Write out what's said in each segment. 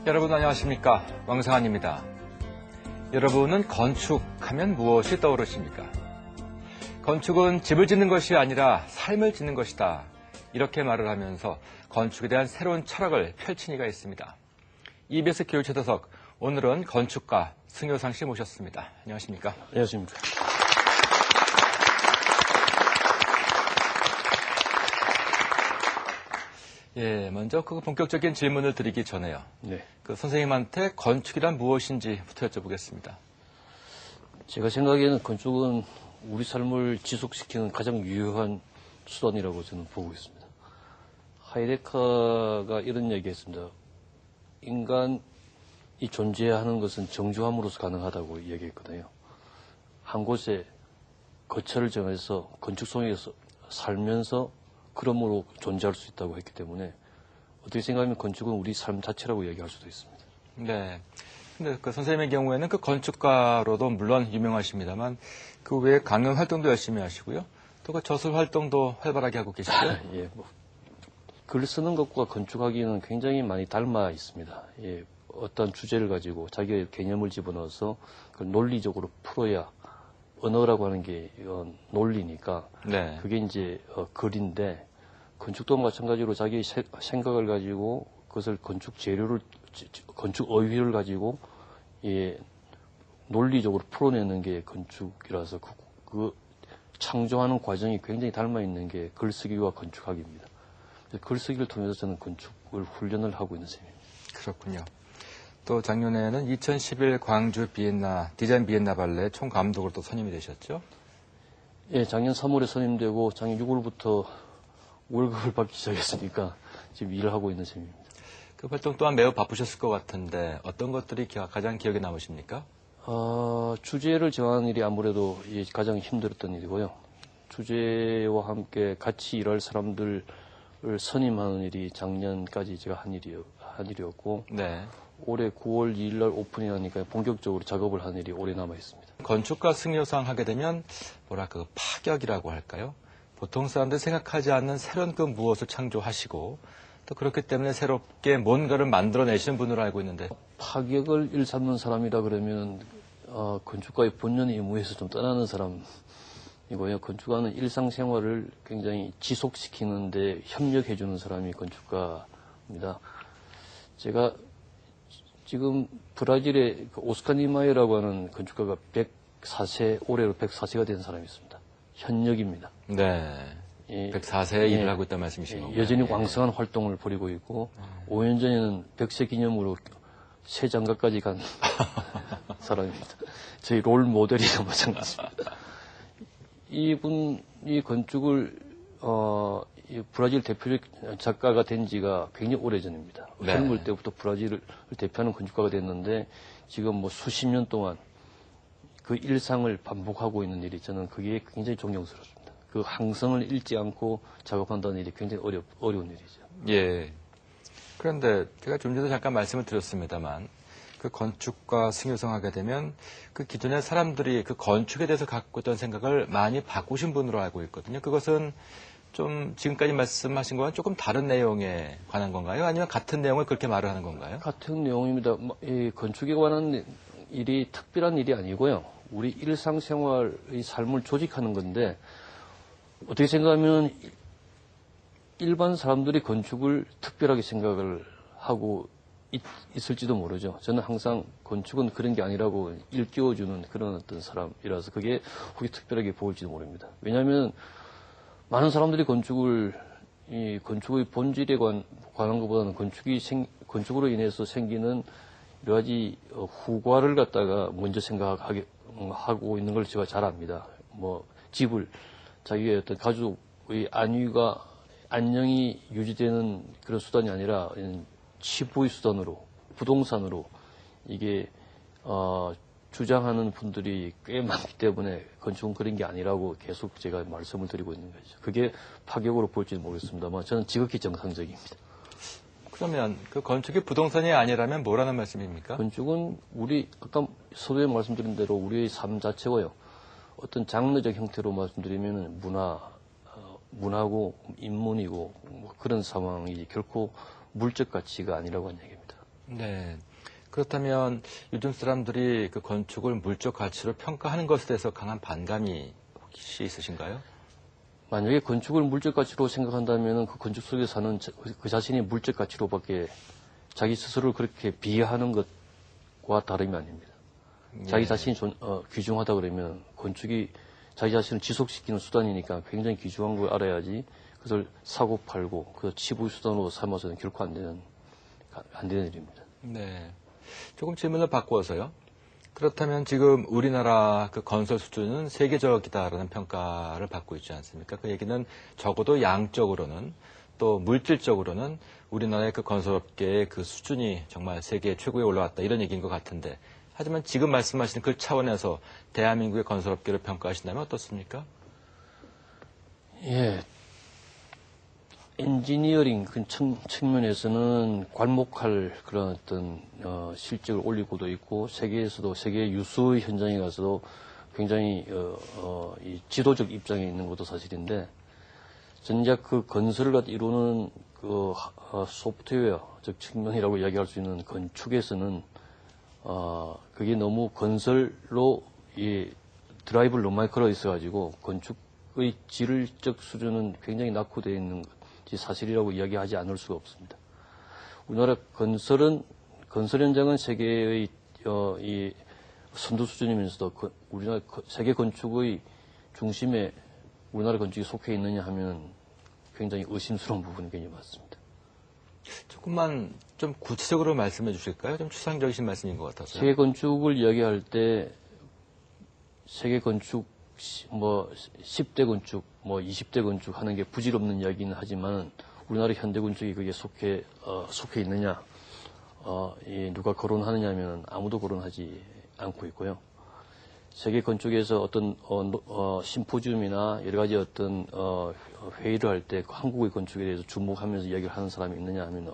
여러분 안녕하십니까? 왕상환입니다. 여러분은 건축하면 무엇이 떠오르십니까? 건축은 집을 짓는 것이 아니라 삶을 짓는 것이다. 이렇게 말을 하면서 건축에 대한 새로운 철학을 펼친 이가 있습니다. EBS 교육초대석, 오늘은 건축가 승효상 씨 모셨습니다. 안녕하십니까? 안녕하십니까? 예, 먼저 그 본격적인 질문을 드리기 전에요. 네. 그 선생님한테 건축이란 무엇인지부터 여쭤보겠습니다. 제가 생각에는 건축은 우리 삶을 지속시키는 가장 유효한 수단이라고 저는 보고 있습니다. 하이데커가 이런 얘기했습니다. 인간이 존재하는 것은 정조함으로서 가능하다고 얘기했거든요. 한 곳에 거처를 정해서 건축 속에서 살면서 그러므로 존재할 수 있다고 했기 때문에 어떻게 생각하면 건축은 우리 삶 자체라고 얘기할 수도 있습니다. 네. 근데 그 선생님의 경우에는 그 건축가로도 물론 유명하십니다만 그 외에 강연 활동도 열심히 하시고요. 또 그 저술 활동도 활발하게 하고 계시죠. 예, 글 쓰는 것과 건축하기는 굉장히 많이 닮아 있습니다. 예, 어떤 주제를 가지고 자기의 개념을 집어넣어서 그걸 논리적으로 풀어야 언어라고 하는 게 논리니까 네. 그게 이제 글인데 건축도 마찬가지로 자기의 생각을 가지고 그것을 건축 재료를 건축 어휘를 가지고 예, 논리적으로 풀어내는 게 건축이라서 그 창조하는 과정이 굉장히 닮아 있는 게 글쓰기와 건축학입니다. 글쓰기를 통해서 저는 건축을 훈련을 하고 있는 셈입니다. 그렇군요. 또 작년에는 2011 광주 비엔나 디자인 비엔나 발레 총감독으로 또 선임이 되셨죠? 예, 작년 3월에 선임되고 작년 6월부터 월급을 받기 시작했으니까 지금 일을 하고 있는 셈입니다. 그 활동 또한 매우 바쁘셨을 것 같은데 어떤 것들이 가장 기억에 남으십니까? 주제를 정하는 일이 아무래도 가장 힘들었던 일이고요. 주제와 함께 같이 일할 사람들을 선임하는 일이 작년까지 제가 한 일이었고 네. 올해 9월 2일 날 오픈이 하니까 본격적으로 작업을 한 일이 오래 남아 있습니다. 건축가 승효상 하게 되면 뭐랄까 파격이라고 할까요? 보통 사람들이 생각하지 않는 새로운 그 무엇을 창조하시고 또 그렇기 때문에 새롭게 뭔가를 만들어내시는 분으로 알고 있는데 파격을 일삼는 사람이라 그러면 건축가의 본연의 의무에서 좀 떠나는 사람이고요. 건축가는 일상생활을 굉장히 지속시키는데 협력해주는 사람이 건축가입니다. 제가 지금 브라질의 오스카 니마이라고 하는 건축가가 104세, 올해로 104세가 된 사람이 있습니다. 현역입니다. 네. 104세에 일을 하고 있다는 말씀이신 건가요? 여전히 왕성한 활동을 벌이고 있고 5년 전에는 100세 기념으로 새 장가까지 간 사람입니다. 저희 롤 모델이나 마찬가지입니다. 이분이 건축을 브라질 대표적 작가가 된 지가 굉장히 오래전입니다. 네. 젊을 때부터 브라질을 대표하는 건축가가 됐는데 지금 뭐 수십 년 동안 그 일상을 반복하고 있는 일이 저는 그게 굉장히 존경스럽습니다. 그 항성을 잃지 않고 작업한다는 일이 굉장히 어려운 일이죠. 예. 그런데 제가 좀 전에 잠깐 말씀을 드렸습니다만 그 건축가 승효상 하게 되면 그 기존의 사람들이 그 건축에 대해서 갖고 있던 생각을 많이 바꾸신 분으로 알고 있거든요. 그것은 좀 지금까지 말씀하신 거와 조금 다른 내용에 관한 건가요? 아니면 같은 내용을 그렇게 말을 하는 건가요? 같은 내용입니다. 이 건축에 관한 일이 특별한 일이 아니고요. 우리 일상생활의 삶을 조직하는 건데 어떻게 생각하면 일반 사람들이 건축을 특별하게 생각을 하고 있을지도 모르죠. 저는 항상 건축은 그런 게 아니라고 일깨워주는 그런 어떤 사람이라서 그게 혹시 특별하게 보일지도 모릅니다. 왜냐하면 많은 사람들이 건축의 본질에 관한 것보다는 건축으로 인해서 생기는 여러 가지 후과를 갖다가 먼저 생각하고 있는 걸 제가 잘 압니다. 뭐 집을 자기의 어떤 가족의 안녕이 유지되는 그런 수단이 아니라 치부의 수단으로 부동산으로 이게 주장하는 분들이 꽤 많기 때문에 건축은 그런 게 아니라고 계속 제가 말씀을 드리고 있는 거죠. 그게 파격으로 보일지는 모르겠습니다만 저는 지극히 정상적입니다. 그러면 그 건축이 부동산이 아니라면 뭐라는 말씀입니까? 건축은 아까 서두에 말씀드린 대로 우리의 삶 자체고요. 어떤 장르적 형태로 말씀드리면 문화고 인문이고 뭐 그런 상황이 결코 물적 가치가 아니라고 하는 얘기입니다. 네. 그렇다면 요즘 사람들이 그 건축을 물적 가치로 평가하는 것에 대해서 강한 반감이 혹시 있으신가요? 만약에 건축을 물적 가치로 생각한다면 그 건축 속에 사는 그 자신이 물적 가치로밖에 자기 스스로를 그렇게 비하하는 것과 다름이 아닙니다. 자기 자신이 귀중하다 그러면 건축이 자기 자신을 지속시키는 수단이니까 굉장히 귀중한 걸 알아야지 그것을 사고 팔고 그 치부 수단으로 삼아서는 결코 안 되는 일입니다. 네. 조금 질문을 바꾸어서요. 그렇다면 지금 우리나라 그 건설 수준은 세계적이다라는 평가를 받고 있지 않습니까? 그 얘기는 적어도 양적으로는 또 물질적으로는 우리나라의 그 건설업계의 그 수준이 정말 세계 최고에 올라왔다 이런 얘기인 것 같은데 하지만 지금 말씀하시는 그 차원에서 대한민국의 건설업계를 평가하신다면 어떻습니까? 예. 엔지니어링 그 측면에서는 괄목할 그런 어떤 실적을 올리고도 있고 세계에서도 세계 유수 현장에 가서도 굉장히 이 지도적 입장에 있는 것도 사실인데 전작 그 건설을 이루는 그 소프트웨어 즉 측면이라고 이야기할 수 있는 건축에서는 그게 너무 건설로 이 드라이브를 너무 많이 걸어 있어가지고 건축의 질적 수준은 굉장히 낙후되어 있는 것이 사실이라고 이야기하지 않을 수가 없습니다. 우리나라 건설 현장은 세계의 이 선두 수준이면서도 우리나라 세계 건축의 중심에 우리나라 건축이 속해 있느냐 하면 굉장히 의심스러운 부분이 굉장히 많습니다. 조금만 좀 구체적으로 말씀해 주실까요? 좀 추상적이신 말씀인 것 같아서요. 세계 건축을 이야기할 때 세계 건축 뭐 10대 건축, 뭐 20대 건축 하는 게 부질없는 이야기는 하지만 우리나라 현대 건축이 그게 속해 있느냐, 누가 거론하느냐 하면 아무도 거론하지 않고 있고요. 세계 건축에서 어떤 심포지움이나 여러 가지 어떤 회의를 할 때 한국의 건축에 대해서 주목하면서 이야기를 하는 사람이 있느냐 하면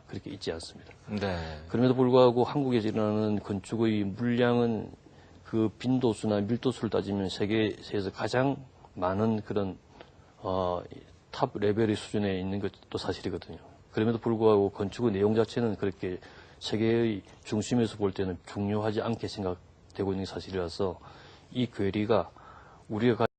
그렇게 있지 않습니다. 네. 그럼에도 불구하고 한국에서 일어나는 건축의 물량은 그 빈도수나 밀도수를 따지면 세계에서 가장 많은 그런 탑 레벨의 수준에 있는 것도 사실이거든요. 그럼에도 불구하고 건축의 내용 자체는 그렇게 세계의 중심에서 볼 때는 중요하지 않게 생각되고 있는 게 사실이라서 이 괴리가 우리가